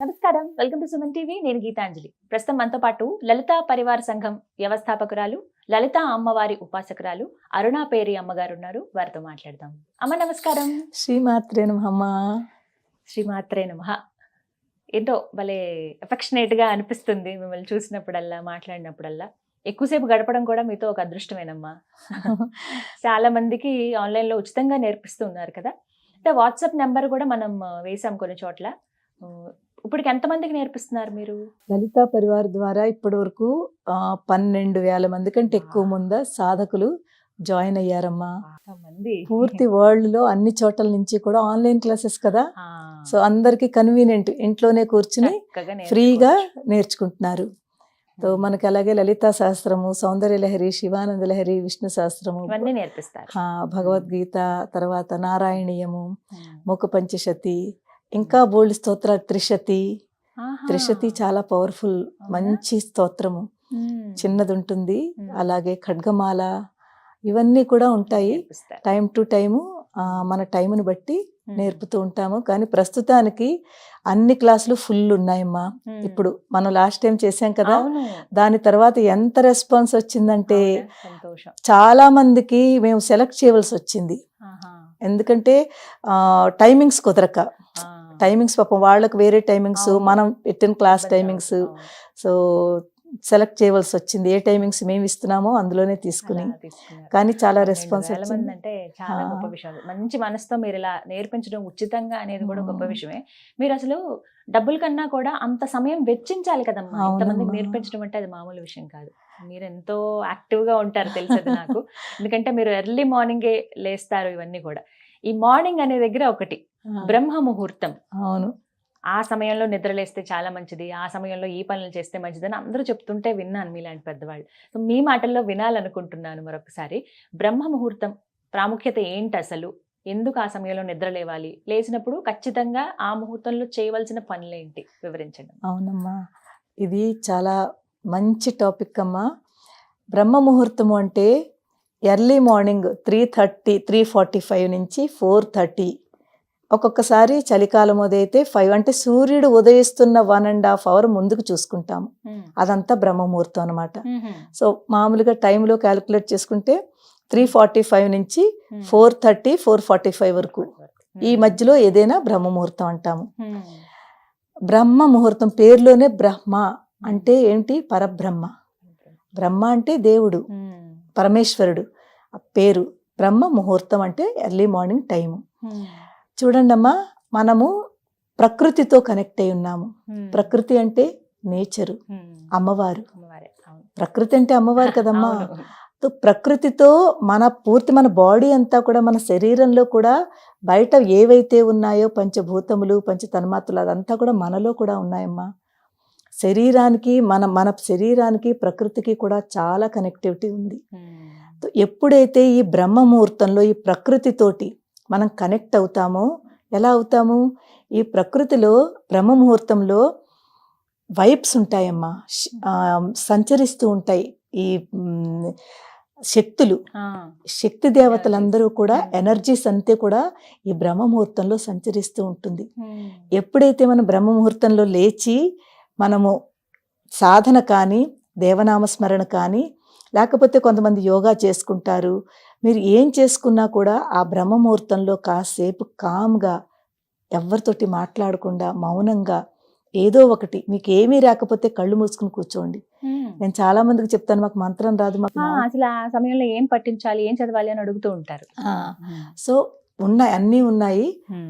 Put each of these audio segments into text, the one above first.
నమస్కారం, welcome to Suman TV. నేను గీతాంజలి. ప్రస్తుతం మనతో పాటు లలితా పరివార సంఘం వ్యవస్థాపకురాలు, లలితా అమ్మవారి ఉపాసకురాలు అరుణా పేరి అమ్మగారు ఉన్నారు. వారితో మాట్లాడదాం. అమ్మ నమస్కారం. శ్రీమాత్రే నమః. శ్రీమాత్రే నమః. ఏంటో భలే అఫెక్షనేట్ గా అనిపిస్తుంది మిమ్మల్ని చూసినప్పుడల్లా, మాట్లాడినప్పుడల్లా. ఎక్కువసేపు గడపడం కూడా మీతో ఒక అదృష్టమేనమ్మా. చాలా మందికి ఆన్లైన్ లో ఉచితంగా నేర్పిస్తూ ఉన్నారు కదా. అంటే వాట్సాప్ నెంబర్ కూడా మనం వేసాం కొన్ని చోట్ల. ఇప్పటికి ఎంతమందికి నేర్పిస్తున్నారు మీరు? లలితా పరివార్ ద్వారా ఇప్పటి వరకు 12,000 మంది కంటే ఎక్కువ మంది సాధకులు జాయిన్ అయ్యారమ్మా. పూర్తి వరల్డ్ లో అన్ని చోట్ల నుంచి కూడా ఆన్లైన్ క్లాసెస్ కదా, సో అందరికి కన్వీనియంట్, ఇంట్లోనే కూర్చుని ఫ్రీగా నేర్చుకుంటున్నారు. సో మనకి అలాగే లలితా శాస్త్రము, సౌందర్య లహరి, శివానంద లహరి, విష్ణు శాస్త్రము నేర్పిస్తారు, భగవద్గీత, తర్వాత నారాయణీయము, ముఖ పంచశతి, ఇంకా బోల్డ్ స్తోత్రాలు, త్రిశతి చాలా పవర్ఫుల్, మంచి స్తోత్రము, చిన్నది ఉంటుంది. అలాగే ఖడ్గమాల, ఇవన్నీ కూడా ఉంటాయి. టైం టు టైము మన టైంని బట్టి నేర్పుతూ ఉంటాము. కానీ ప్రస్తుతానికి అన్ని క్లాసులు ఫుల్ ఉన్నాయమ్మా. ఇప్పుడు మనం లాస్ట్ టైం చేసాం కదా, దాని తర్వాత ఎంత రెస్పాన్స్ వచ్చిందంటే చాలా మందికి మేము సెలెక్ట్ చేయవలసి వచ్చింది. ఎందుకంటే టైమింగ్స్ కుదరక, టైమింగ్స్ పాపం వాళ్ళకి వేరే టైమింగ్స్, మనం పెట్టిన క్లాస్ టైమింగ్స్, సో సెలెక్ట్ చేయవలసి వచ్చింది. ఏ టైమింగ్స్ మేము ఇస్తున్నామో అందులోనే తీసుకుని, కానీ చాలా రెస్పాన్స్ వచ్చింది. అంటే చాలా గొప్ప విషయం. మంచి మనసుతో మీరు ఇలా నేర్పించడం ఉచితంగా అనేది కూడా గొప్ప విషయమే. మీరు అసలు డబ్బుల కన్నా కూడా అంత సమయం వెచ్చించాలి కదమ్మా. ఇంతమందికి నేర్పించడం అంటే అది మామూలు విషయం కాదు. మీరు ఎంతో యాక్టివ్ గా ఉంటారు తెలుసది నాకు. ఎందుకంటే మీరు ఎర్లీ మార్నింగే లేస్తారు. ఇవన్నీ కూడా ఈ మార్నింగ్ అనే దగ్గర ఒకటి బ్రహ్మ ముహూర్తం. అవును, ఆ సమయంలో నిద్రలేస్తే చాలా మంచిది, ఆ సమయంలో ఈ పనులు చేస్తే మంచిది అని అందరూ చెప్తుంటే విన్నాను మీలాంటి పెద్దవాళ్ళు. సో మీ మాటల్లో వినాలనుకుంటున్నాను మరొకసారి. బ్రహ్మ ముహూర్తం ప్రాముఖ్యత ఏంటి అసలు? ఎందుకు ఆ సమయంలో నిద్ర లేవాలి? లేచినప్పుడు ఖచ్చితంగా ఆ ముహూర్తంలో చేయవలసిన పనులేంటి వివరించండి. అవునమ్మా, ఇది చాలా మంచి టాపిక్ అమ్మా. బ్రహ్మ ముహూర్తము అంటే ఎర్లీ మార్నింగ్ 3:30, 3:45 నుంచి 4:30. ఒక్కొక్కసారి చలికాలం ఉదయితే 5, అంటే సూర్యుడు ఉదయిస్తున్న 1.5 hour ముందుకు చూసుకుంటాము. అదంతా బ్రహ్మముహూర్తం అనమాట. సో మామూలుగా టైంలో క్యాలిక్యులేట్ చేసుకుంటే 3:45 నుంచి 4:30, 4:45 వరకు, ఈ మధ్యలో ఏదైనా బ్రహ్మముహూర్తం అంటాము. బ్రహ్మ ముహూర్తం పేరులోనే బ్రహ్మ అంటే ఏంటి? పరబ్రహ్మ. బ్రహ్మ అంటే దేవుడు, పరమేశ్వరుడు పేరు. బ్రహ్మ ముహూర్తం అంటే ఎర్లీ మార్నింగ్ టైము. చూడండి అమ్మా, మనము ప్రకృతితో కనెక్ట్ అయి ఉన్నాము. ప్రకృతి అంటే నేచరు, అమ్మవారు. ప్రకృతి అంటే అమ్మవారు కదమ్మా. ప్రకృతితో మన బాడీ అంతా కూడా, మన శరీరంలో కూడా బయట ఏవైతే ఉన్నాయో పంచభూతములు, పంచతన్మాత్రలు, అదంతా కూడా మనలో కూడా ఉన్నాయమ్మా. శరీరానికి మన శరీరానికి ప్రకృతికి కూడా చాలా కనెక్టివిటీ ఉంది. ఎప్పుడైతే ఈ బ్రహ్మ ముహూర్తంలో ఈ ప్రకృతితోటి మనం కనెక్ట్ అవుతామో, ఎలా అవుతాము? ఈ ప్రకృతిలో బ్రహ్మ ముహూర్తంలో వైబ్స్ ఉంటాయమ్మా, సంచరిస్తూ ఉంటాయి. ఈ శక్తి దేవతలందరూ కూడా, ఎనర్జీస్ అంతే కూడా ఈ బ్రహ్మ ముహూర్తంలో సంచరిస్తూ ఉంటుంది. ఎప్పుడైతే మనం బ్రహ్మ ముహూర్తంలో లేచి మనము సాధన కానీ, దేవనామస్మరణ కానీ, లేకపోతే కొంతమంది యోగా చేసుకుంటారు, మీరు ఏం చేసుకున్నా కూడా ఆ బ్రహ్మ ముహూర్తంలో కాసేపు కామ్గా, ఎవరితోటి మాట్లాడకుండా మౌనంగా, ఏదో ఒకటి, మీకు ఏమీ రాకపోతే కళ్ళు మూసుకుని కూర్చోండి. నేను చాలా మందికి చెప్తాను, మాకు మంత్రం రాదు, మాకు అసలు ఆ సమయంలో ఏం పఠించాలి, ఏం చదవాలి అని అడుగుతూ ఉంటారు. సో అన్నీ ఉన్నాయి.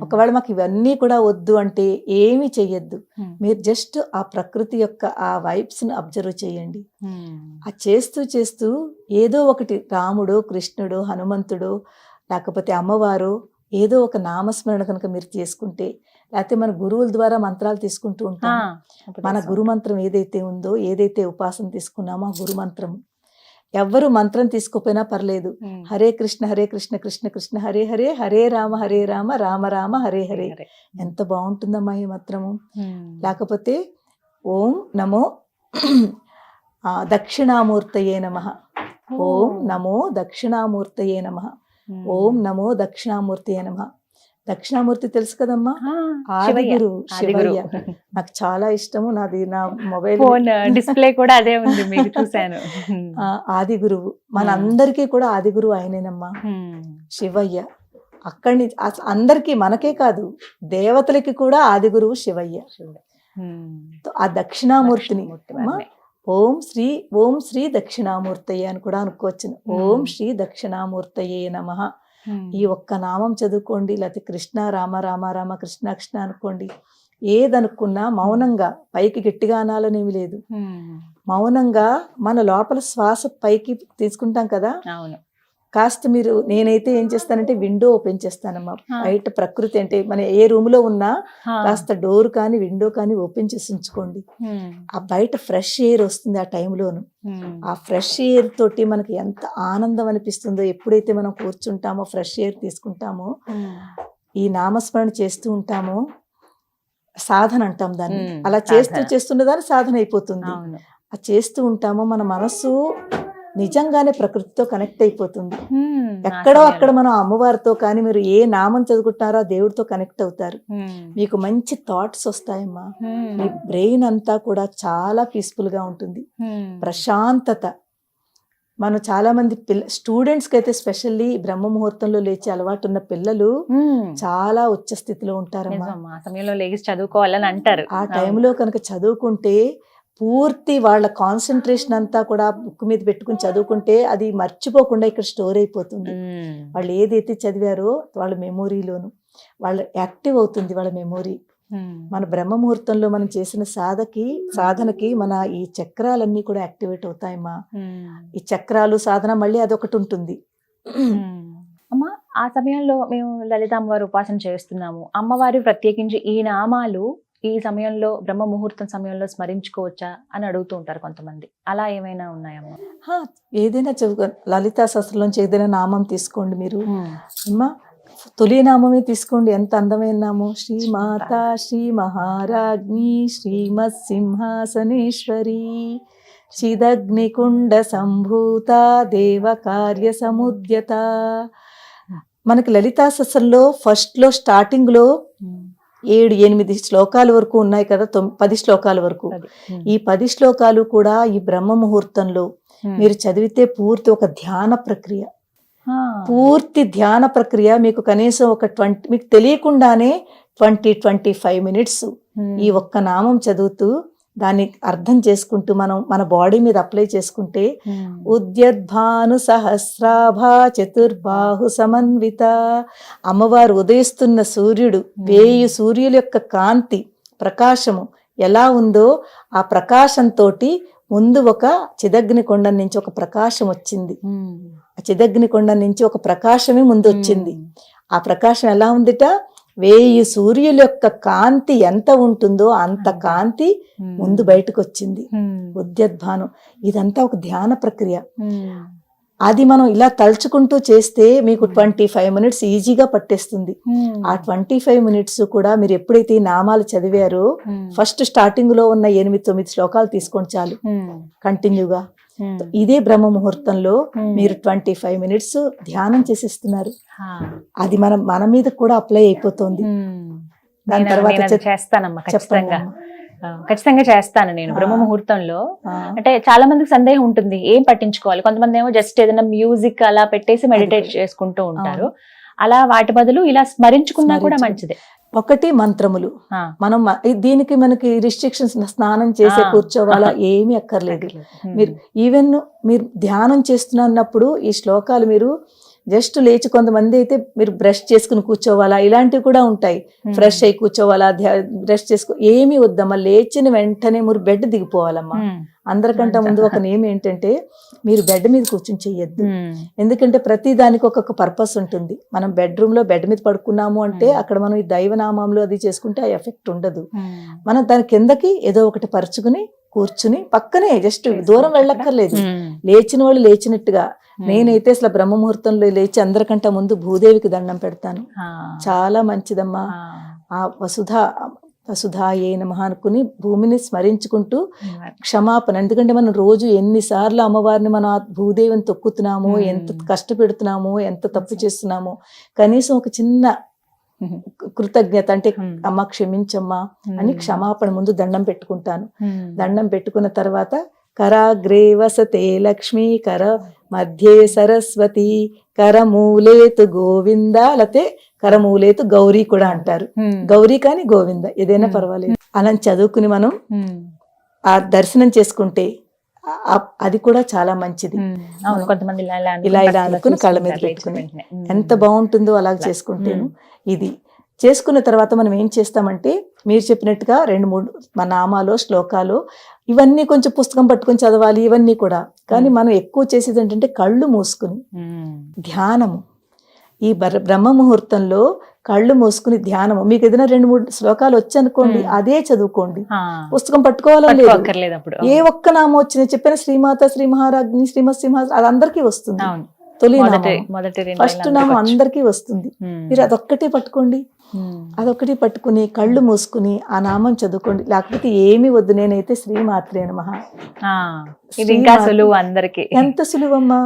ఒకవేళ మాకు ఇవన్నీ కూడా వద్దు అంటే ఏమీ చెయ్యొద్దు. మీరు జస్ట్ ఆ ప్రకృతి యొక్క ఆ వైబ్స్ ని అబ్జర్వ్ చేయండి. ఆ చేస్తూ ఏదో ఒకటి, రాముడు, కృష్ణుడు, హనుమంతుడు, లేకపోతే అమ్మవారు, ఏదో ఒక నామస్మరణ కనుక మీరు చేసుకుంటే, లేకపోతే మన గురువుల ద్వారా మంత్రాలు తీసుకుంటూ ఉంటాం. మన గురు మంత్రం ఏదైతే ఉందో, ఏదైతే ఉపాసన తీసుకున్నామో ఆ గురు మంత్రం, ఎవ్వరు మంత్రం తీసుకోపోయినా పర్లేదు. హరే కృష్ణ కృష్ణ కృష్ణ హరే హరే, హరే రామ రామ రామ హరే హరే. ఎంత బాగుంటుందమ్మా ఈ మంత్రము. లేకపోతే ఓం నమో దక్షిణామూర్తయే నమః, ఓం నమో దక్షిణామూర్తయే నమః, ఓం నమో దక్షిణామూర్తయే నమః. దక్షిణామూర్తి తెలుసు కదమ్మా, శివయ్య. ఆదిగురు ఆదిగురు. శివయ్య నాకు చాలా ఇష్టము. నాది నా మొబైల్ ఫోన్ డిస్ప్లే కూడా అదే ఉంది, మీకు చూశాను. ఆదిగురువు, మనందరికీ కూడా ఆదిగురువు ఆయనేనమ్మా శివయ్య. అక్కడి అందరికీ, మనకే కాదు దేవతలకి కూడా ఆదిగురువు శివయ్య. ఆ దక్షిణామూర్తిని అమ్మా, ఓం శ్రీ దక్షిణామూర్తయ్య అని కూడా అనుకోవచ్చు. ఓం శ్రీ దక్షిణామూర్తయే నమః. ఈ ఒక్క నామం చదువుకోండి, లేకపోతే కృష్ణ రామ రామ రామ కృష్ణ కృష్ణ అనుకోండి. ఏదనుకున్నా మౌనంగా, పైకి గట్టిగా అనాలనేమి లేదు, మౌనంగా మన లోపల శ్వాస పైకి తీసుకుంటాం కదా. అవును. కాస్త మీరు, నేనైతే ఏం చేస్తానంటే విండో ఓపెన్ చేస్తానమ్మా. బయట ప్రకృతి అంటే మన ఏ రూమ్ లో ఉన్నా కాస్త డోర్ కానీ విండో కానీ ఓపెన్ చేసి ఉంచుకోండి. ఆ బయట ఫ్రెష్ ఎయిర్ వస్తుంది ఆ టైంలోను. ఆ ఫ్రెష్ ఎయిర్ తోటి మనకి ఎంత ఆనందం అనిపిస్తుందో. ఎప్పుడైతే మనం కూర్చుంటామో, ఫ్రెష్ ఎయిర్ తీసుకుంటామో, ఈ నామస్మరణ చేస్తూ ఉంటామో, సాధన అంటాం దాన్ని. అలా చేస్తున్న దాన్ని సాధన అయిపోతుంది. ఆ చేస్తూ ఉంటామో మన మనస్సు నిజంగానే ప్రకృతితో కనెక్ట్ అయిపోతుంది. ఎక్కడో అక్కడ మనం అమ్మవారితో కానీ, మీరు ఏ నామం చదువుకుంటారో ఆ దేవుడితో కనెక్ట్ అవుతారు. మీకు మంచి థాట్స్ వస్తాయమ్మా. మీ బ్రెయిన్ అంతా కూడా చాలా పీస్ఫుల్ గా ఉంటుంది, ప్రశాంతత. మనం చాలా మంది స్టూడెంట్స్ కి అయితే స్పెషల్లీ బ్రహ్మ ముహూర్తంలో లేచి అలవాటు ఉన్న పిల్లలు చాలా ఉచ్చ స్థితిలో ఉంటారమ్మా. ఆ సమయంలో లేచి చదువుకోవాలని అంటారు. ఆ టైంలో కనుక చదువుకుంటే పూర్తి వాళ్ళ కాన్సన్ట్రేషన్ అంతా కూడా బుక్ మీద పెట్టుకుని చదువుకుంటే అది మర్చిపోకుండా ఇక్కడ స్టోర్ అయిపోతుంది. వాళ్ళు ఏదైతే చదివారో వాళ్ళ మెమొరీలోను వాళ్ళ యాక్టివ్ అవుతుంది, వాళ్ళ మెమొరీ. మన బ్రహ్మ ముహూర్తంలో మనం చేసిన సాధనకి మన ఈ చక్రాలన్నీ కూడా యాక్టివేట్ అవుతాయమ్మా. ఈ చక్రాలు సాధన మళ్ళీ అదొకటి ఉంటుంది. అమ్మా, ఆ సమయంలో మేము లలిత అమ్మవారి ఉపాసన చేస్తున్నాము. అమ్మవారి ప్రత్యేకించి ఈ నామాలు ఈ సమయంలో బ్రహ్మ ముహూర్తం సమయంలో స్మరించుకోవచ్చా అని అడుగుతూ ఉంటారు కొంతమంది. అలా ఏమైనా ఉన్నాయమ్మా? ఏదైనా లలితా సహస్రంలోంచి ఏదైనా నామం తీసుకోండి మీరు అమ్మా. తొలి నామమే తీసుకోండి, ఎంత అందమైన నామం. శ్రీమాత శ్రీ మహారాజ్ఞి శ్రీమత్ సింహాసనేశ్వరి చిదగ్నికుండ సంభూత దేవ కార్య సముద్యత. మనకి లలితా సహస్రంలో ఫస్ట్ లో స్టార్టింగ్ లో 7-8 శ్లోకాల వరకు ఉన్నాయి కదా, 10 శ్లోకాల వరకు. ఈ 10 శ్లోకాలు కూడా ఈ బ్రహ్మ ముహూర్తంలో మీరు చదివితే పూర్తి ఒక ధ్యాన ప్రక్రియ, పూర్తి ధ్యాన ప్రక్రియ. మీకు కనీసం ఒక 20, మీకు తెలియకుండానే 20-25 మినిట్స్ ఈ ఒక్క నామం చదువుతూ దాన్ని అర్థం చేసుకుంటూ మనం మన బాడీ మీద అప్లై చేసుకుంటే, ఉద్యద్భాను సహస్రాభ చతుర్బాహు సమన్విత. అమ్మవారు ఉదయిస్తున్న సూర్యుడు, 1000 సూర్యుల యొక్క కాంతి ప్రకాశము ఎలా ఉందో ఆ ప్రకాశంతో ముందు ఒక చిదగ్ని కొండ నుంచి ఒక ప్రకాశం వచ్చింది. ఆ చిదగ్ని కొండ నుంచి ఒక ప్రకాశమే ముందు వచ్చింది. ఆ ప్రకాశం ఎలా ఉందిట, 1000 సూర్యుల యొక్క కాంతి ఎంత ఉంటుందో అంత కాంతి ముందు బయటకు వచ్చింది. ఉద్యద్భానం. ఇదంతా ఒక ధ్యాన ప్రక్రియ. అది మనం ఇలా తలుచుకుంటూ చేస్తే మీకు 25 మినిట్స్ ఈజీగా పట్టేస్తుంది. ఆ 25 మినిట్స్ కూడా మీరు ఎప్పుడైతే ఈ నామాలు చదివారో ఫస్ట్ స్టార్టింగ్ లో ఉన్న 8-9 శ్లోకాలు తీసుకోండి చాలు, కంటిన్యూగా. ఇదే బ్రహ్మ ముహూర్తంలో మీరు 25 మినిట్స్ ధ్యానం చేసేస్తున్నారు. అది మన మీద కూడా అప్లై అయిపోతుంది. దాని తర్వాత చేస్తానమ్మా, ఖచ్చితంగా చేస్తాను నేను బ్రహ్మ ముహూర్తంలో. అంటే చాలా మందికి సందేహం ఉంటుంది, ఏం పట్టించుకోవాలి. కొంతమంది ఏమో జస్ట్ ఏదైనా మ్యూజిక్ అలా పెట్టేసి మెడిటేట్ చేసుకుంటూ ఉంటారు. అలా వాటి బదులు ఇలా స్మరించుకున్నా కూడా మంచిదే. ఒకటి మంత్రములు. మనం దీనికి మనకి రిస్ట్రిక్షన్స్, స్నానం చేసే కూర్చోవాలా ఏమీ అక్కర్లేదు. మీరు ఈవెన్ మీరు ధ్యానం చేస్తున్నప్పుడు ఈ శ్లోకాలు మీరు జస్ట్ లేచి, కొంతమంది అయితే మీరు బ్రష్ చేసుకుని కూర్చోవాలా, ఇలాంటివి కూడా ఉంటాయి. ఫ్రెష్ అయి కూర్చోవాలా, బ్రష్ చేసుకో, ఏమీ వద్దమ్మా. లేచిన వెంటనే మీరు బెడ్ దిగిపోవాలమ్మా. అందరికంటే ముందు ఒక నియమం ఏంటంటే, మీరు బెడ్ మీద కూర్చొని చెయ్యొద్దు. ఎందుకంటే ప్రతి దానికి ఒక్కొక్క పర్పస్ ఉంటుంది. మనం బెడ్రూమ్ లో బెడ్ మీద పడుకున్నాము అంటే అక్కడ మనం ఈ దైవనామంలో అది చేసుకుంటే ఆ ఎఫెక్ట్ ఉండదు. మనం దాని కిందకి ఏదో ఒకటి పరుచుకుని కూర్చుని పక్కనే జస్ట్ దూరం వెళ్ళక్కర్లేదు. లేచిన వాళ్ళు లేచినట్టుగా. నేనైతే అసలు బ్రహ్మ ముహూర్తంలో లేచి అందరికంటే ముందు భూదేవికి దండం పెడతాను. చాలా మంచిదమ్మా. ఆ వసుధాయే నమః అనుకుని భూమిని స్మరించుకుంటూ క్షమాపణ. ఎందుకంటే మనం రోజు ఎన్నిసార్లు అమ్మవారిని మనం ఆ భూదేవిని తొక్కుతున్నాము, ఎంత కష్టపెడుతున్నాము, ఎంత తప్పు చేస్తున్నాము. కనీసం ఒక చిన్న కృతజ్ఞత అంటే అమ్మ క్షమించమ్మా అని క్షమాపణ ముందు దండం పెట్టుకుంటాను. దండం పెట్టుకున్న తర్వాత కరాగ్రే వసతే లక్ష్మీ, కర మధ్యే సరస్వతి, కరమూలేతు గోవింద, లేతే కరమూలేతు గౌరీ కూడా అంటారు. గౌరీ కానీ గోవింద ఏదైనా పర్వాలేదు. అలా చదువుకుని మనం ఆ దర్శనం చేసుకుంటే అది కూడా చాలా మంచిది. కొంతమంది ఇలా అనుకుని కళ్ళ మీద పెట్టుకుని ఎంత బాగుంటుందో అలా చేసుకుంటేను. ఇది చేసుకున్న తర్వాత మనం ఏం చేస్తామంటే మీరు చెప్పినట్టుగా 2-3 నామాలు శ్లోకాలు ఇవన్నీ కొంచెం పుస్తకం పట్టుకొని చదవాలి ఇవన్నీ కూడా. కానీ మనం ఎక్కువ చేసేది ఏంటంటే కళ్ళు మూసుకుని ధ్యానము. ఈ బ్రహ్మ ముహూర్తంలో కళ్ళు మూసుకుని ధ్యానము. మీకు ఏదైనా 2-3 శ్లోకాలు వచ్చనుకోండి, అదే చదువుకోండి. పుస్తకం పట్టుకోవాలని లేదు. ఏ ఒక్క నామం వచ్చినా చెప్పిన శ్రీమాత, శ్రీ మహారాజ్ని, శ్రీమత్ సింహ అది అందరికీ వస్తుంది. తొలి ఫస్ట్ నామం అందరికీ వస్తుంది. మీరు అదొక్కటే పట్టుకోండి. అదొక్కటి పట్టుకుని కళ్ళు మూసుకుని ఆ నామం చదువుకోండి. లేకపోతే ఏమి వద్దు. నేనైతే శ్రీమాత్రే నమః. ఇది ఇంకా సులువు అందరికి. ఎంత సులువమ్మా,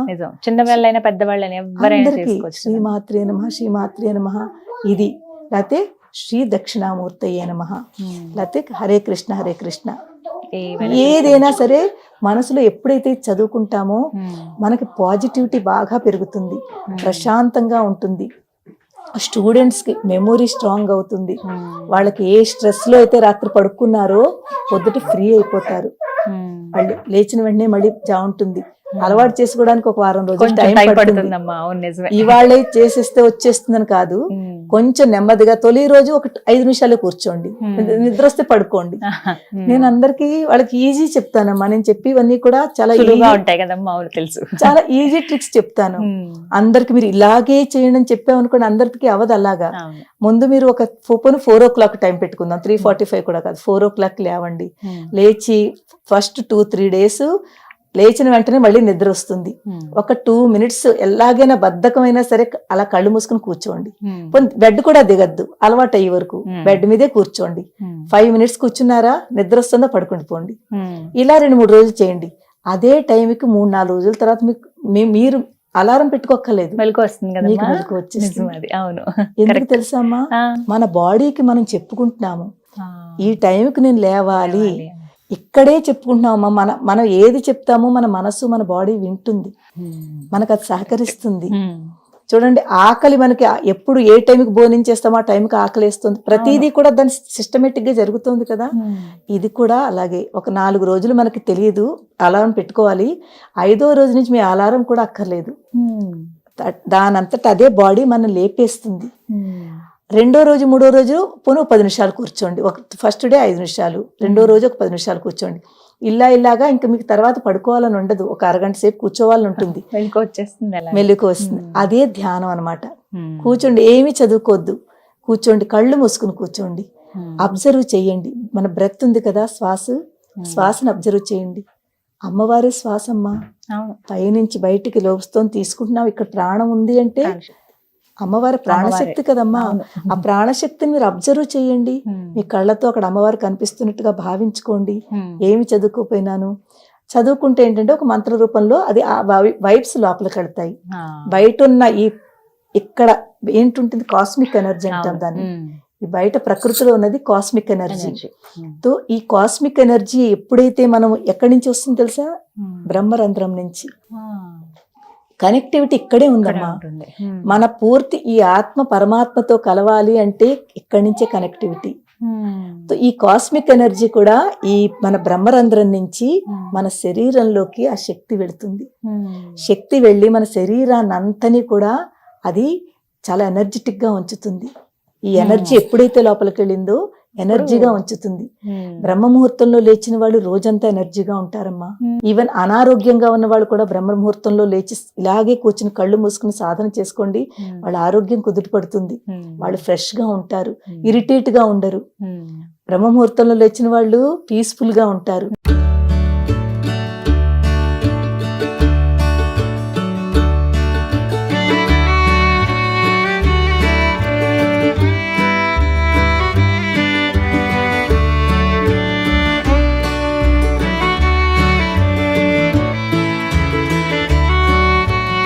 చిన్నవాళ్ళైనా పెద్దవాళ్ళైనా ఎవరైనా చేసుకోవచ్చు. శ్రీమాత్రే నమః, శ్రీమాత్రే నమః. ఇది లేకపోతే శ్రీ దక్షిణామూర్తయే నమః, లేకపోతే హరే కృష్ణ హరే కృష్ణ. ఏదైనా సరే మనసులో ఎప్పుడైతే చదువుకుంటామో మనకి పాజిటివిటీ బాగా పెరుగుతుంది, ప్రశాంతంగా ఉంటుంది. స్టూడెంట్స్ కి మెమొరీ స్ట్రాంగ్ అవుతుంది. వాళ్ళకి ఏ స్ట్రెస్ లో అయితే రాత్రి పడుకున్నారో పొద్దుట ఫ్రీ అయిపోతారు. వాళ్ళు లేచిన వెంటనే మళ్ళీ ఉంటుంది. అలవాటు చేసుకోవడానికి ఒక వారం రోజులు టైం పడుతుంది. ఇవాళ చేసేస్తే వచ్చేస్తుందని కాదు, కొంచెం నెమ్మదిగా తొలి రోజు ఒక 5 నిమిషాలు కూర్చోండి, నిద్ర వస్తే పడుకోండి. నేను అందరికి వాళ్ళకి ఈజీ చెప్తానమ్మా. నేను చెప్పివన్నీ కూడా చాలా ఈజీగా ఉంటాయి కదమ్మా, తెలుసు. చాలా ఈజీ ట్రిక్స్ చెప్తాను. అందరికి మీరు ఇలాగే చేయండి అని చెప్పామనుకోండి, అందరికి అవదు అలాగా. ముందు మీరు ఒక 4 o'clock టైం పెట్టుకుందాం, 3:45 కూడా కాదు, 4 o'clock లేవండి. లేచి ఫస్ట్ 2-3 days లేచిన వెంటనే మళ్ళీ నిద్ర వస్తుంది. ఒక 2 minutes ఎలాగైనా బద్ధకమైనా సరే అలా కళ్ళు మూసుకుని కూర్చోండి. బెడ్ కూడా దిగద్దు, అలవాటు అయ్యే వరకు బెడ్ మీదే కూర్చోండి. 5 minutes కూర్చున్నారా, నిద్ర వస్తుందో పడుకుండి పోండి. ఇలా 2-3 రోజులు చేయండి. అదే టైంకి 3-4 రోజుల తర్వాత మీరు అలారం పెట్టుకోక్కర్లేదు, మెలకు వస్తుంది కదా, మీకు మెలకు వచ్చేస్తుంది. అవును. ఎందుకు తెలుసా అమ్మా, మన బాడీకి మనం చెప్పుకుంటున్నాము ఈ టైంకి నేను లేవాలి. ఇక్కడే చెప్పుకుంటున్నామమ్మా. మనం ఏది చెప్తామో మన మనసు మన బాడీ వింటుంది, మనకు అది సహకరిస్తుంది. చూడండి, ఆకలి మనకి ఎప్పుడు ఏ టైంకి భోజనం ఆ టైంకి ఆకలి వేస్తుంది. ప్రతిదీ కూడా దాని సిస్టమేటిక్ గా జరుగుతుంది కదా. ఇది కూడా అలాగే. ఒక 4 రోజులు మనకి తెలియదు, అలారం పెట్టుకోవాలి. 5వ రోజు నుంచి మీ అలారం కూడా అక్కర్లేదు. దానంతట అదే బాడీ మనం లేపేస్తుంది. 2వ రోజు 3వ రోజు పోను 10 నిమిషాలు కూర్చోండి. ఫస్ట్ డే 5 నిమిషాలు, 2వ రోజు ఒక 10 నిమిషాలు కూర్చోండి. ఇలాగా ఇంకా మీకు తర్వాత పడుకోవాలని ఉండదు, ఒక అరగంట సేపు కూర్చోవాలని ఉంటుంది. మెలుకు వస్తుంది. అదే ధ్యానం అన్నమాట. కూర్చోండి, ఏమి చదువుకోవద్దు, కూర్చోండి, కళ్ళు మూసుకుని కూర్చోండి. అబ్జర్వ్ చేయండి. మన బ్రెత్ ఉంది కదా, శ్వాసను అబ్జర్వ్ చేయండి. అమ్మవారే శ్వాస అమ్మా, పైనుంచి బయటికి లోపుతో తీసుకుంటున్నాం. ఇక్కడ ప్రాణం ఉంది అంటే అమ్మవారి ప్రాణశక్తి కదమ్మా. ఆ ప్రాణశక్తిని మీరు అబ్జర్వ్ చేయండి. మీ కళ్ళతో అక్కడ అమ్మవారు కనిపిస్తున్నట్టుగా భావించుకోండి. ఏమి చదువుకోపోయినాను, చదువుకుంటే ఏంటంటే ఒక మంత్ర రూపంలో అది ఆ వైబ్స్ లోపలికి వెళ్తాయి. బయట ఉన్న ఇక్కడ ఏంటుంటుంది, కాస్మిక్ ఎనర్జీ అంటాం దాన్ని. ఈ బయట ప్రకృతిలో ఉన్నది కాస్మిక్ ఎనర్జీ. తో ఈ కాస్మిక్ ఎనర్జీ ఎప్పుడైతే మనం ఎక్కడి నుంచి వస్తుంది తెలుసా, బ్రహ్మరంధ్రం నుంచి. కనెక్టివిటీ ఇక్కడే ఉందమ్మా. మన పూర్తి ఈ ఆత్మ పరమాత్మతో కలవాలి అంటే ఇక్కడి నుంచే కనెక్టివిటీ. ఈ కాస్మిక్ ఎనర్జీ కూడా ఈ మన బ్రహ్మరంధ్రం నుంచి మన శరీరంలోకి ఆ శక్తి వెళుతుంది. శక్తి వెళ్ళి మన శరీరాన్ని అంతని కూడా అది చాలా ఎనర్జెటిక్ గా ఉంచుతుంది. ఈ ఎనర్జీ ఎప్పుడైతే లోపలికి వెళ్ళిందో ఎనర్జీగా ఉంచుతుంది. బ్రహ్మ ముహూర్తంలో లేచిన వాళ్ళు రోజంతా ఎనర్జీగా ఉంటారమ్మా. ఈవెన్ అనారోగ్యంగా ఉన్న వాళ్ళు కూడా బ్రహ్మ ముహూర్తంలో లేచి ఇలాగే కూర్చుని కళ్ళు మూసుకుని సాధన చేసుకోండి, వాళ్ళ ఆరోగ్యం కుదుటపడుతుంది. వాళ్ళు ఫ్రెష్ గా ఉంటారు, ఇరిటేట్ గా ఉండరు. బ్రహ్మ ముహూర్తంలో లేచిన వాళ్ళు పీస్ఫుల్ గా ఉంటారు.